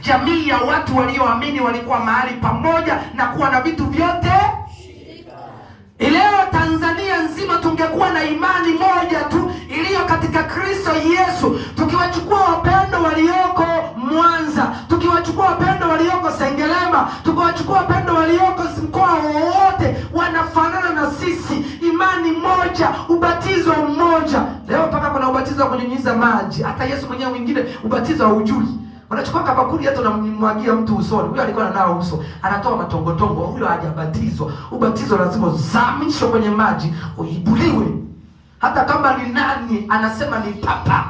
Jamii ya watu walioamini walikuwa mahali pamoja na kuwa na vitu vyote. Leo Tanzania nzima tungekuwa na imani moja tu iliyo katika Kristo Yesu, tukiwachukua wapendo walioko Mwanza, tukiwachukua wapendo walioko Sengerema, tukiwachukua wapendo walioko mkoa wowote, wanafanana na sisi, imani moja, ubatizo mmoja. Leo mpaka kuna ubatizo wa kunyunyiza maji, hata Yesu mwenyewe mwingine ubatizo haujui. Wanachukua kabakuli hata unamwagia mtu usoni. Huyo alikuwa ananao uso, anatoa matongotongo, huyo hajabatizwa. Ubatizo lazima uzamishwe kwenye maji, uibuliwe. Hata kama ni nani, anasema ni papa.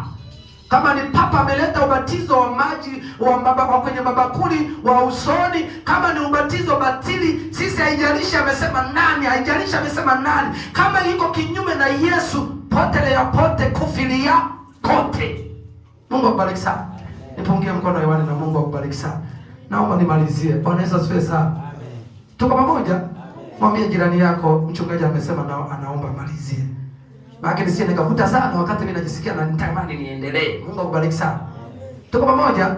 Kama ni papa ameleta ubatizo wa maji wa kwa kwenye mabakuli wa usoni, kama ni ubatizo batili, sisi haijalishi amesema nani, haijalishi amesema nani. Kama iko kinyume na Yesu, potelea pote, kufilia kote. Mungu akubariki sana. Nipungie mkono hewani na Mungu akubariki sana. Naomba nimalizie. Bwana Yesu asifiwe sana. Amen. Tuko pamoja? Amen. Mwambie jirani yako, mchungaji amesema na anaomba malizie. Maana nisije nikavuta sana wakati mimi najisikia na nitamani niendelee. Mungu akubariki sana. Tuko pamoja?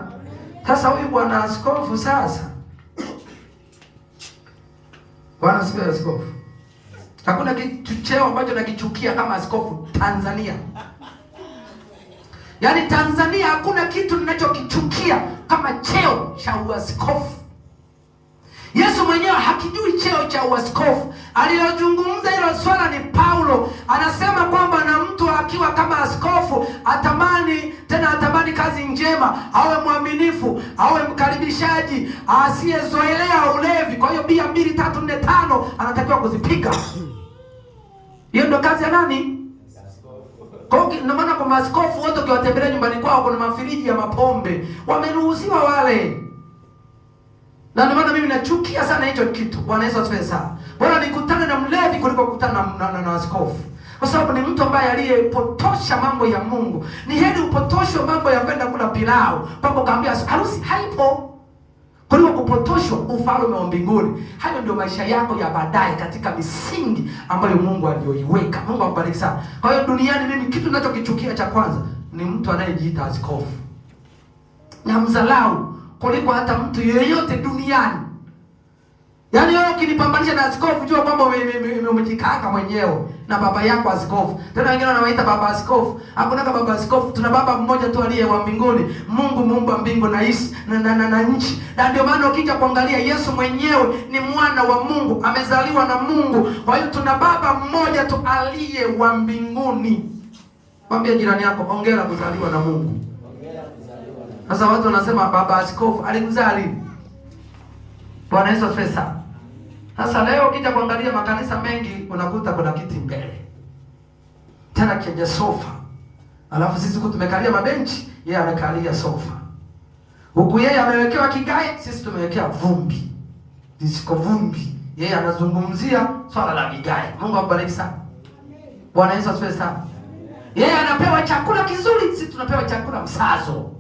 Sasa huyu bwana askofu sasa. Bwana asifiwe askofu. Hakuna kitu cheo ambacho nakichukia kama askofu Tanzania. Yaani Tanzania hakuna kitu ninachokichukia kama cheo cha uaskofu. Yesu mwenyewe hakijui cheo cha uaskofu. Alilozungumza hilo swala ni Paulo. Anasema kwamba na mtu akiwa kama askofu atamani kazi njema, awe mwaminifu, awe mkaribishaji, asiyezoelea ulevi. Kwa hiyo Bia 2, 3, 4, 5 anatakiwa kuzipiga. Hiyo ndio kazi ya nani? Kwa maana kwa maaskofu wote ukiwatembelea nyumbani kwao kuna mafiriji ya mapombe. Wameruhusiwa wale. Na ndio maana mimi nachukia sana hicho kitu. Bwana Yesu asifiwe sana. Bora nikutane na mlevi kuliko kukutana na askofu. Kwa sababu ni mtu ambaye aliyepotosha mambo ya Mungu. Ni heri upotoshwe mambo ya kwenda kula pilau, papo kaambia harusi haipo, kuliko kupotoshwa ufalme wa mbinguni. Hayo ndio maisha yako ya baadaye katika misingi ambayo Mungu aliyoiweka. Mungu akubariki sana. Kwa hiyo duniani mimi kitu ninachokichukia cha kwanza ni mtu anayejiita askofu. Na mzalau kuliko hata mtu yeyote duniani. Yaani wewe ukinipambanisha na askofu, jua kwamba umejikaka mwenyewe na baba yako askofu. Tena wengine wanawaita baba askofu. Hakuna kama baba askofu. Tuna baba mmoja tu aliye wa mbinguni, Mungu muumba mbingu na nchi na nchi. Na ndio maana ukija kuangalia Yesu mwenyewe ni mwana wa Mungu, amezaliwa na Mungu. Kwa hiyo tuna baba mmoja tu aliye wa mbinguni. Mwambie jirani yako, hongera kuzaliwa na Mungu. Sasa watu wanasema baba askofu alikuzaa lini? Bwana Yesu asifiwe sana. Sasa leo ukija kuangalia makanisa mengi unakuta kuna kiti mbele, tena kenye sofa. Alafu sisi huku tumekalia mabenchi, yeye amekalia sofa. Huku yeye amewekewa kigae, sisi tumewekea vumbi. Disco vumbi. Yeye anazungumzia swala la vigae. Mungu akubariki sana. Bwana Yesu asifiwe sana. Yeye anapewa chakula kizuri, sisi tunapewa chakula msazo.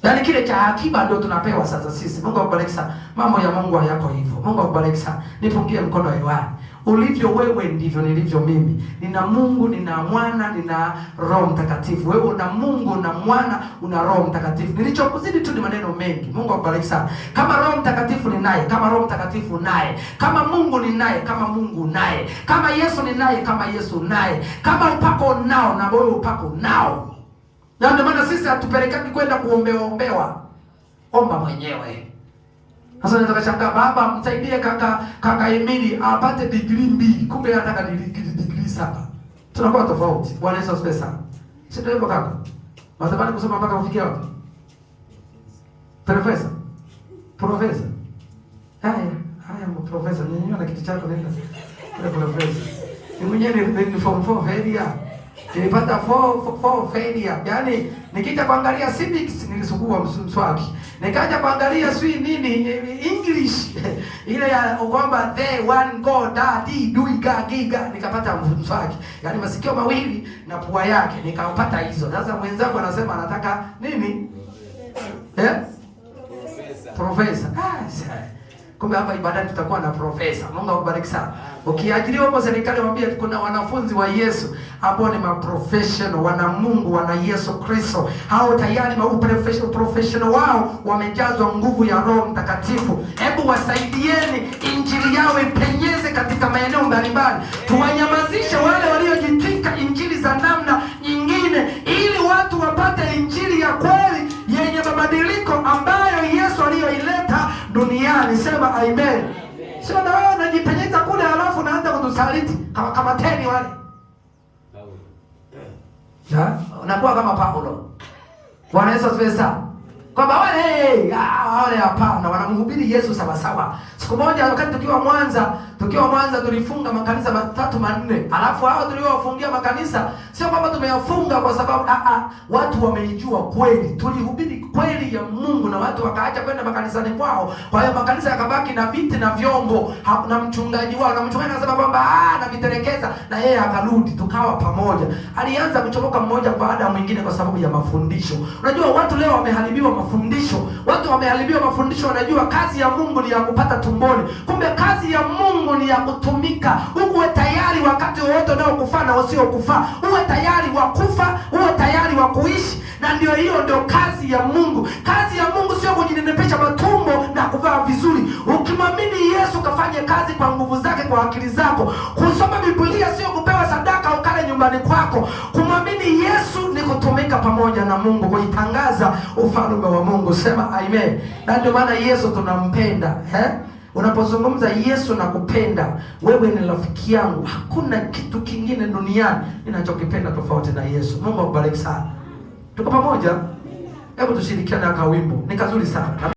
Yaani kile cha akiba ndio tunapewa sasa sisi. Mungu akubariki sana. Mambo ya Mungu hayako hivyo. Mungu akubariki sana. Nipungie mkono hewani. Ulivyo wewe ndivyo nilivyo mimi. Nina Mungu, nina Mwana, nina Roho Mtakatifu. Wewe una Mungu, una Mwana, una Roho Mtakatifu. Nilichokuzidi tu ni maneno mengi. Mungu akubariki sana. Kama Roho Mtakatifu ni naye, kama Roho Mtakatifu naye. Kama Mungu ni naye, kama Mungu naye. Kama Yesu ni naye, kama Yesu naye. Kama upako nao na wewe upako nao. Na ndio maana sisi hatupelekani kwenda kuombewa. Omba mwenyewe. Sasa naweza kushangaa, baba msaidie kaka Emili apate degree 2, kumbe anataka degree 7. Tunakuwa tofauti. Bwana Yesu asifiwe sana. Si ndio hivyo kaka? Unatamani kusoma mpaka ufikie wapi? Profesa. Haya profesa, nyinyi na kiti chako nenda. Profesa. Ni mwenyewe ni form 4 failure. Nilipata 4 failure. Yaani nikija kuangalia civics nilisukua mswaki. Nikaja kuangalia sui nini English ile ya kwamba they one go daddy do giga nikapata mswaki. Yaani masikio mawili na pua yake nikapata hizo. Sasa mwenzangu anasema anataka nini? Profesa. Kumbe hapa ibadani tutakuwa na profesa. Mungu akubariki sana. Ukiajiriwa hapo serikali, waambie kuna wanafunzi wa Yesu ambao ni maprofessional, wana Mungu, wana Yesu Kristo. Hao tayari professional wao wamejazwa nguvu ya Roho Mtakatifu. Hebu wasaidieni injili yao ipenyeze katika maeneo mbalimbali. Tuwanyamazishe wale waliojitwika injili za namna nyingine, ili watu wapate injili ya kweli yenye mabadiliko ambayo Yesu aliyoileta duniani. Sema amen. Sio na wewe unajipenyeza kule halafu unaanza kutusaliti kama teni wale. Unakuwa kama Paulo. Bwana Yesu asifiwe sana. Kwamba wale hapana, wanamhubiri Yesu sawa sawa. Siku moja wakati tukiwa Mwanza tulifunga makanisa 3-4. Alafu hao tuliowafungia makanisa sio kwamba tumeyafunga kwa sababu watu wameijua kweli. Tulihubiri kweli ya Mungu na watu wakaacha kwenda makanisani kwao. Kwa hiyo makanisa yakabaki na viti na vyombo, na mchungaji wao. Na mchungaji akasema kwamba navitelekeza, na yeye akarudi, tukawa pamoja. Alianza kuchomoka mmoja baada ya mwingine kwa sababu ya mafundisho. Unajua watu leo wameharibiwa mafundisho. Watu wameharibiwa mafundisho, wanajua kazi ya Mungu ni ya kupata tumboni. Kumbe kazi ya Mungu ni ya kutumika. Uwe tayari wakati wowote unaokufaa na usiokufaa. Uwe tayari wa kufa, uwe tayari wa kuishi. Na hiyo ndio kazi ya Mungu. Kazi ya Mungu sio kujinenepesha matumbo na kuvaa vizuri. Ukimwamini Yesu kafanye kazi kwa nguvu zake, kwa akili zako. Kusoma Biblia sio kupewa sadaka ukale nyumbani kwako. Kumwamini Yesu ni kutumika pamoja na Mungu, kuitangaza ufalme wa Mungu. Sema amen. Na ndio maana Yesu tunampenda. Unapozungumza Yesu nakupenda, wewe ni rafiki yangu, hakuna kitu kingine duniani ninachokipenda tofauti na Yesu. Mungu akubariki sana. Tuko pamoja? Hebu tushirikiane na kawimbo. Ni kazuri sana.